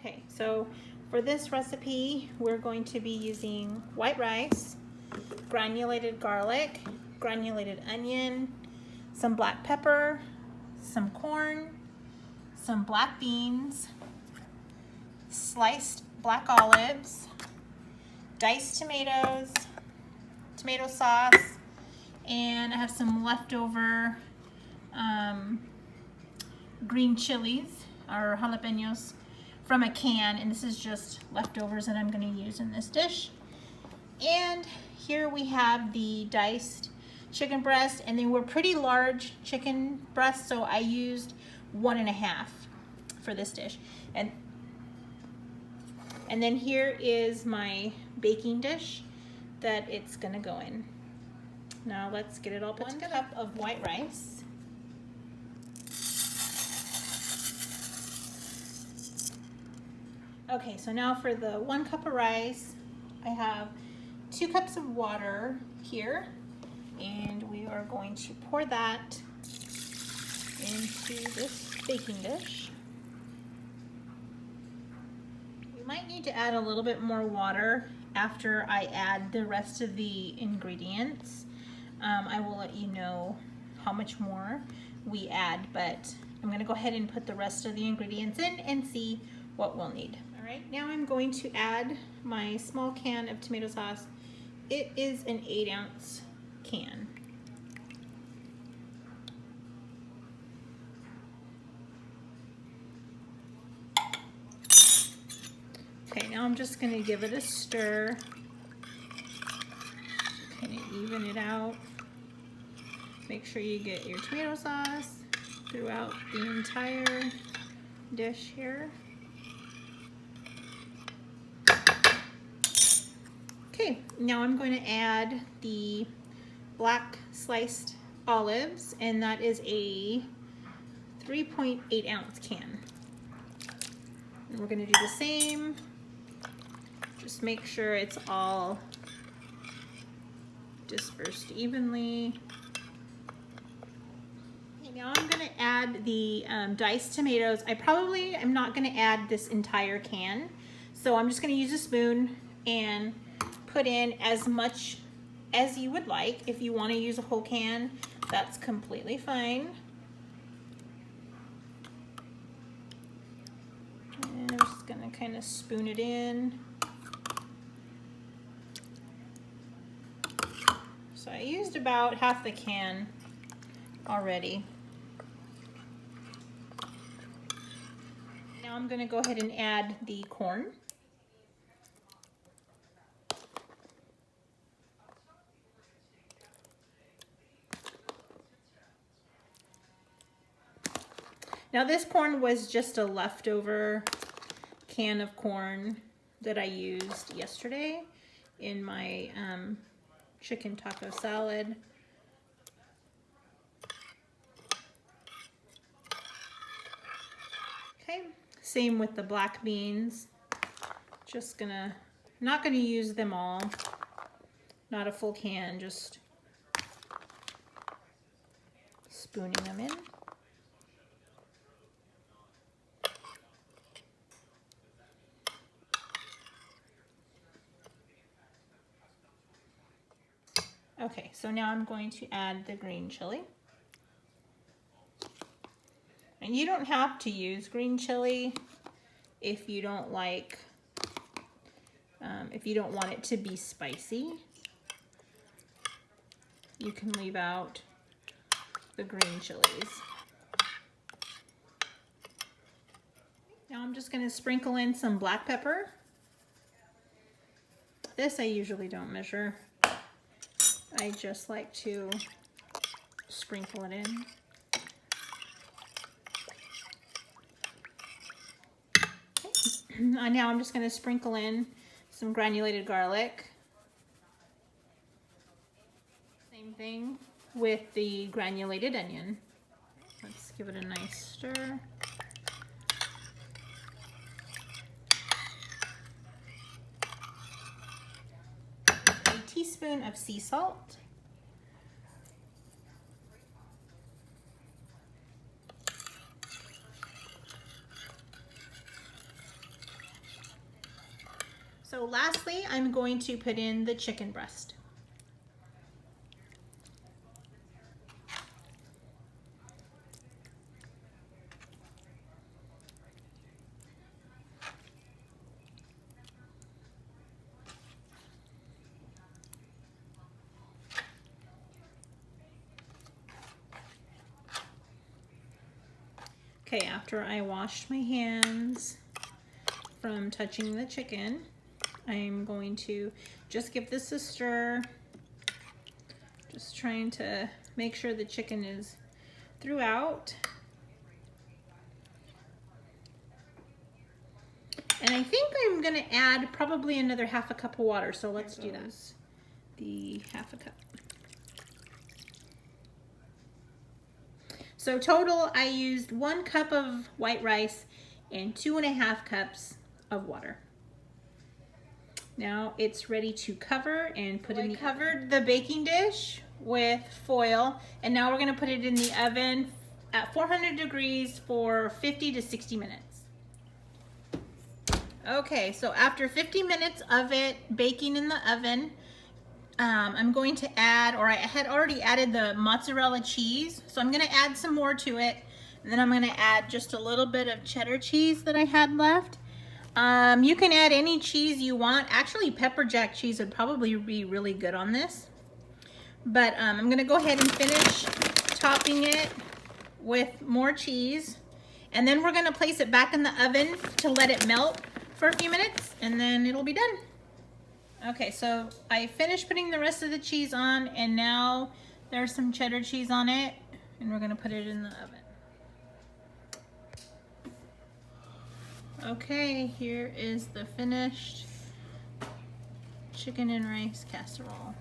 Okay, so for this recipe, we're going to be using white rice, granulated garlic, granulated onion, some black pepper, some corn, some black beans, sliced black olives, diced tomatoes, tomato sauce, and I have some leftover green chilies or jalapenos from a can, and this is just leftovers that I'm going to use in this dish. And here we have the diced chicken breast, and they were pretty large chicken breasts, so I used 1.5 for this dish. And then here is my baking dish that it's gonna go in. Now let's get it all put together. 1 cup of white rice. Okay, so now for the 1 cup of rice, I have 2 cups of water here, and we are going to pour that into this baking dish. You might need to add a little bit more water after I add the rest of the ingredients. I will let you know how much more we add, but I'm going to go ahead and put the rest of the ingredients in and see what we'll need. All right, now I'm going to add my small can of tomato sauce. It is an 8-ounce can. Okay, now I'm just going to give it a stir, kind of even it out. Make sure you get your tomato sauce throughout the entire dish here. Okay, now I'm going to add the black sliced olives, and that is a 3.8-ounce can. And we're going to do the same. Just make sure it's all dispersed evenly. Okay, now I'm going to add the diced tomatoes. I probably am not going to add this entire can, so I'm just going to use a spoon and put in as much as you would like. If you want to use a whole can, that's completely fine. And I'm just going to kind of spoon it in. So I used about half the can already. Now I'm going to go ahead and add the corn. Now this corn was just a leftover can of corn that I used yesterday in my chicken taco salad. Okay, same with the black beans. Not gonna use them all, not a full can, just spooning them in. Okay, so now I'm going to add the green chili. And you don't have to use green chili if you don't like, if you don't want it to be spicy. You can leave out the green chilies. Now I'm just going to sprinkle in some black pepper. This I usually don't measure. I just like to sprinkle it in. Okay. Now I'm just going to sprinkle in some granulated garlic. Same thing with the granulated onion. Let's give it a nice stir. A teaspoon of sea salt. So lastly, I'm going to put in the chicken breast. Okay, after I washed my hands from touching the chicken, I'm going to just give this a stir. Just trying to make sure the chicken is throughout. And I think I'm gonna add probably another half a cup of water, so let's do that. The half a cup. So total, I used 1 cup of white rice and 2.5 cups of water. Now it's ready to cover and put in the oven. I covered the baking dish with foil, and now we're gonna put it in the oven at 400 degrees for 50 to 60 minutes. Okay, so after 50 minutes of it baking in the oven, I'm going to add, or I had already added the mozzarella cheese, so I'm gonna add some more to it, and then I'm gonna add just a little bit of cheddar cheese that I had left. You can add any cheese you want. Actually, pepper jack cheese would probably be really good on this. But I'm gonna go ahead and finish topping it with more cheese, and then we're gonna place it back in the oven to let it melt for a few minutes, and then it'll be done. Okay, so I finished putting the rest of the cheese on, and now there's some cheddar cheese on it, and we're gonna put it in the oven. Okay, here is the finished chicken and rice casserole.